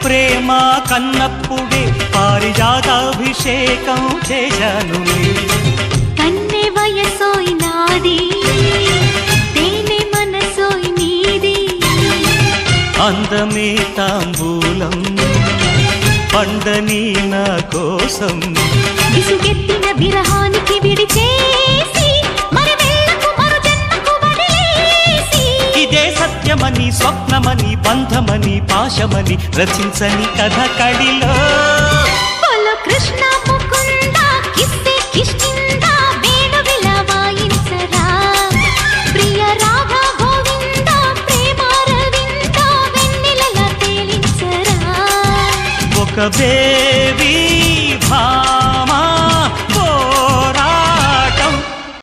ప్రేమ కన్నప్పుడే పారిజాతాభిషేకం చేశాను కన్నె వయసోయి నాది తేనె మనసోయి నీది అందమే తాంబూలం పండని నా కోసం విసుగెత్తిన విరహానికి విడిచేసి మరి వెళ్ళకు మరు జన్మకు వదిలేసి ఇదే సత్యమని స్వప్నమని బంధమని పాశమని రచించని కథ కడిలో బోలో కృష్ణ